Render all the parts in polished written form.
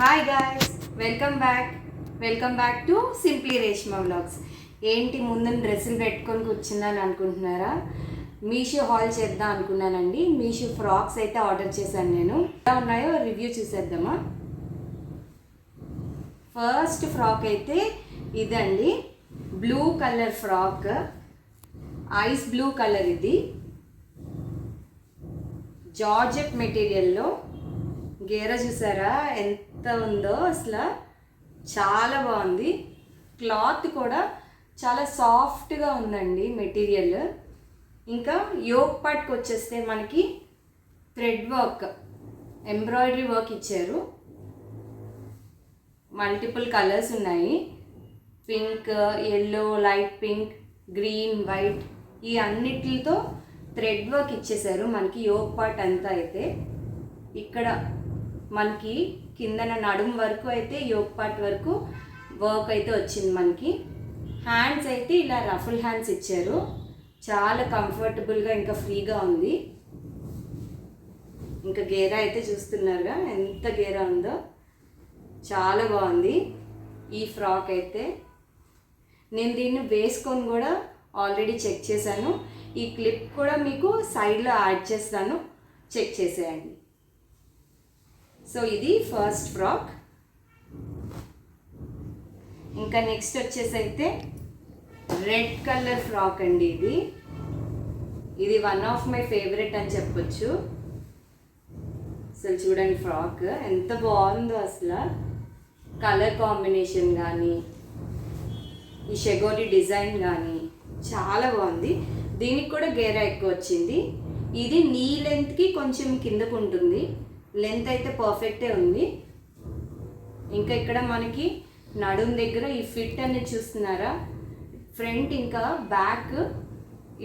Hi guys, welcome back to simply Reshma vlogs. ఏంటి ముందు డ్రెస్సులు పెట్టుకొని కూర్చున్నాను అనుకుంటున్నారా? మీషో హాల్ చేద్దాం అనుకున్నానండి. మీషో ఫ్రాక్స్ అయితే ఆర్డర్ చేశాను. నేను ఎలా ఉన్నాయో రివ్యూ చూసేద్దామా. ఫస్ట్ ఫ్రాక్ అయితే ఇదండి, blue colour frock, ice blue colour. ఇది జార్జెట్ మెటీరియల్లో గేర చూసారా ఎంత ఉందో, అసలు చాలా బాగుంది. క్లాత్ కూడా చాలా సాఫ్ట్గా ఉందండి మెటీరియల్. ఇంకా యోక్ పార్ట్కి వచ్చేస్తే మనకి థ్రెడ్ వర్క్, ఎంబ్రాయిడరీ వర్క్ ఇచ్చారు. మల్టిపుల్ కలర్స్ ఉన్నాయి, pink, yellow, light pink, green, white, ఈ అన్నిటితో థ్రెడ్ వర్క్ ఇచ్చేసారు మనకి యోక్ పార్ట్ అంతా. అయితే ఇక్కడ మనకి కిందన నడుము వరకు అయితే యోక్ పార్ట్ వరకు వర్క్ అయితే వచ్చింది మనకి. హ్యాండ్స్ అయితే ఇలా రఫుల్ హ్యాండ్స్ ఇచ్చారు, చాలా కంఫర్టబుల్గా ఇంకా ఫ్రీగా ఉంది. ఇంకా గేరా అయితే చూస్తున్నారుగా ఎంత గేరా ఉందో, చాలా బాగుంది ఈ ఫ్రాక్ అయితే. నేను దీన్ని వేసుకొని కూడా ఆల్రెడీ చెక్ చేశాను. ఈ క్లిప్ కూడా మీకు సైడ్లో యాడ్ చేస్తాను, చెక్ చేసేయండి. సో ఇది ఫస్ట్ ఫ్రాక్. ఇంకా నెక్స్ట్ వచ్చేసి అయితే రెడ్ కలర్ ఫ్రాక్ అండి. ఇది వన్ ఆఫ్ మై ఫేవరెట్ అని చెప్పొచ్చు. అసలు చూడండి ఫ్రాక్ ఎంత బాగుందో, అసలు కలర్ కాంబినేషన్ కానీ ఈ షెగోరి డిజైన్ కానీ చాలా బాగుంది. దీనికి కూడా గేరా ఎక్కువ వచ్చింది. ఇది నీ లెంత్కి కొంచెం కిందకు ఉంటుంది, లెంత్ అయితే పర్ఫెక్టే ఉంది. ఇంకా ఇక్కడ మనకి నడుం దగ్గర ఈ ఫిట్ అనేది చూస్తున్నారా, ఫ్రంట్ ఇంకా బ్యాక్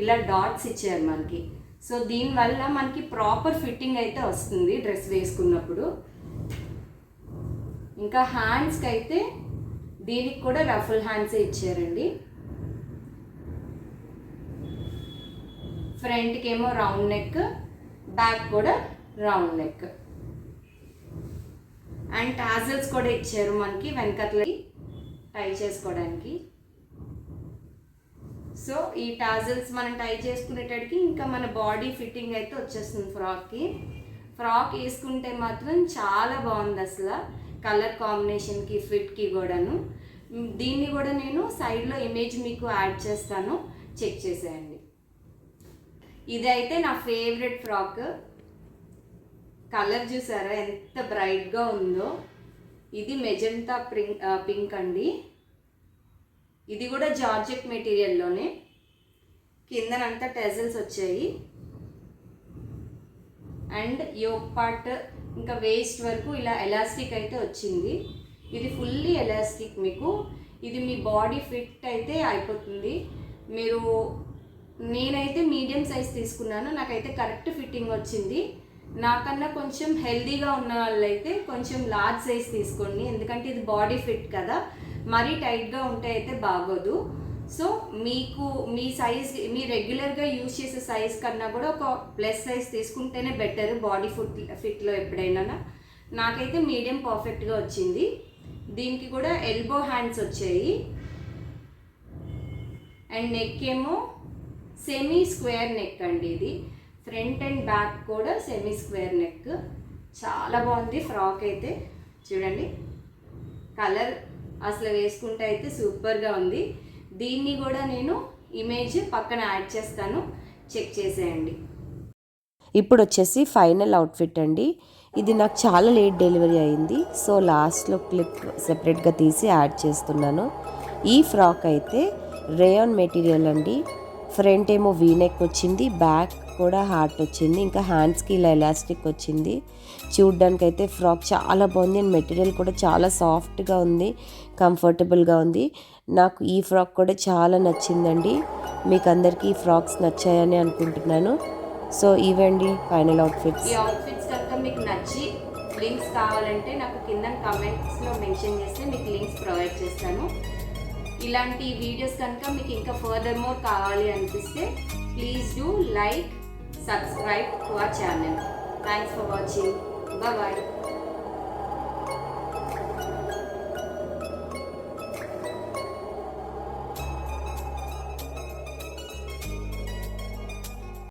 ఇలా డాట్స్ ఇచ్చారు మనకి. సో దీనివల్ల మనకి ప్రాపర్ ఫిట్టింగ్ అయితే వస్తుంది డ్రెస్ వేసుకున్నప్పుడు. ఇంకా హ్యాండ్స్కి అయితే దీనికి కూడా రఫుల్ హ్యాండ్సే ఇచ్చారండి. ఫ్రంట్కి ఏమో రౌండ్ నెక్, బ్యాక్ కూడా రౌండ్ నెక్, అండ్ టాజల్స్ కూడా ఇచ్చారు మనకి వెనకట్లకి టై చేసుకోవడానికి. సో ఈ టాజల్స్ మనం టై చేసుకునేటడికి ఇంకా మన బాడీ ఫిట్టింగ్ అయితే వచ్చేస్తుంది ఫ్రాక్కి. ఫ్రాక్ వేసుకుంటే మాత్రం చాలా బాగుంది అసలు, కలర్ కాంబినేషన్కి, ఫిట్కి కూడాను. దీన్ని కూడా నేను సైడ్లో ఇమేజ్ మీకు యాడ్ చేస్తాను, చెక్ చేసేయండి. ఇదైతే నా ఫేవరెట్ ఫ్రాక్. కలర్ చూసారా ఎంత బ్రైట్గా ఉందో. ఇది మెజంతా పింక్ అండి. ఇది కూడా జార్జెట్ మెటీరియల్లోనే, కిందనంతా టెజల్స్ వచ్చాయి. అండ్ యోక్ పార్ట్ ఇంకా వేస్ట్ వరకు ఇలా ఎలాస్టిక్ అయితే వచ్చింది. ఇది ఫుల్లీ ఎలాస్టిక్ మీకు. ఇది మీ బాడీ ఫిట్ అయితే అయిపోతుంది. నేనైతే మీడియం సైజ్ తీసుకున్నాను, నాకైతే కరెక్ట్ ఫిట్టింగ్ వచ్చింది. నాకన్నా కొంచెం హెల్దీగా ఉన్న వాళ్ళైతే కొంచెం లార్జ్ సైజ్ తీసుకోండి, ఎందుకంటే ఇది బాడీ ఫిట్ కదా, మరీ టైట్గా ఉంటే అయితే బాగోదు. సో మీకు మీ సైజ్, మీ రెగ్యులర్గా యూజ్ చేసే సైజ్ కన్నా కూడా ఒక ప్లస్ సైజ్ తీసుకుంటేనే బెటర్ బాడీ ఫిట్లో ఎప్పుడైనా. నాకైతే మీడియం పర్ఫెక్ట్గా వచ్చింది. దీనికి కూడా ఎల్బో హ్యాండ్స్ వచ్చాయి. అండ్ నెక్ ఏమో సెమీ స్క్వేర్ నెక్ అండి. ఇది ఫ్రంట్ అండ్ బ్యాక్ కూడా సెమీ స్క్వేర్ నెక్. చాలా బాగుంది ఫ్రాక్ అయితే. చూడండి కలర్ అసలు వేసుకుంటే అయితే సూపర్గా ఉంది. దీన్ని కూడా నేను ఇమేజ్ పక్కన యాడ్ చేస్తాను, చెక్ చేసేయండి. ఇప్పుడు వచ్చేసి ఫైనల్ అవుట్ఫిట్ అండి. ఇది నాకు చాలా లేట్ డెలివరీ అయింది, సో లాస్ట్లో క్లిప్ సెపరేట్గా తీసి యాడ్ చేస్తున్నాను. ఈ ఫ్రాక్ అయితే రేయాన్ మెటీరియల్ అండి. ఫ్రంట్ ఏమో వీనెక్ వచ్చింది, బ్యాక్ కూడా హార్ట్ వచ్చింది, ఇంకా హ్యాండ్స్కి ఇలా ఎలాస్టిక్ వచ్చింది. చూడ్డానికి అయితే ఫ్రాక్ చాలా బాగుంది. అండ్ మెటీరియల్ కూడా చాలా సాఫ్ట్గా ఉంది, కంఫర్టబుల్గా ఉంది. నాకు ఈ ఫ్రాక్ కూడా చాలా నచ్చిందండి. మీకు అందరికీ ఈ ఫ్రాక్స్ నచ్చాయని అనుకుంటున్నాను. సో ఇవండి ఫైనల్ అవుట్ఫిట్స్. ఈ అవుట్ఫిట్స్ కనుక మీకు నచ్చి లింక్స్ కావాలంటే నాకు కింద కామెంట్స్లో మెన్షన్ చేస్తే మీకు లింక్స్ ప్రొవైడ్ చేస్తాను. ఇలాంటి వీడియోస్ కనుక మీకు ఇంకా ఫర్దర్ మోర్ కావాలి అనిపిస్తే please do like, subscribe to our channel. Thanks for watching. Bye bye.